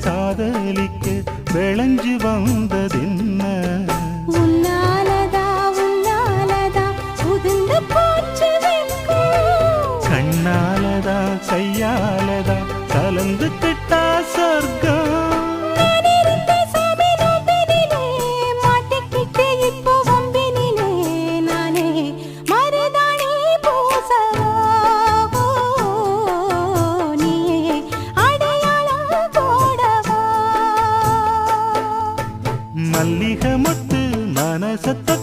காதலிக்க விளைஞ்சு வந்ததென்ன உன்னாலதா உன்னாலதா உதிர்ந்து போச்சு கண்ணாலதா கையாலதா கலந்துக்கிட்டா சொர்க்கம் மல்லிகை முத்து மனசத்த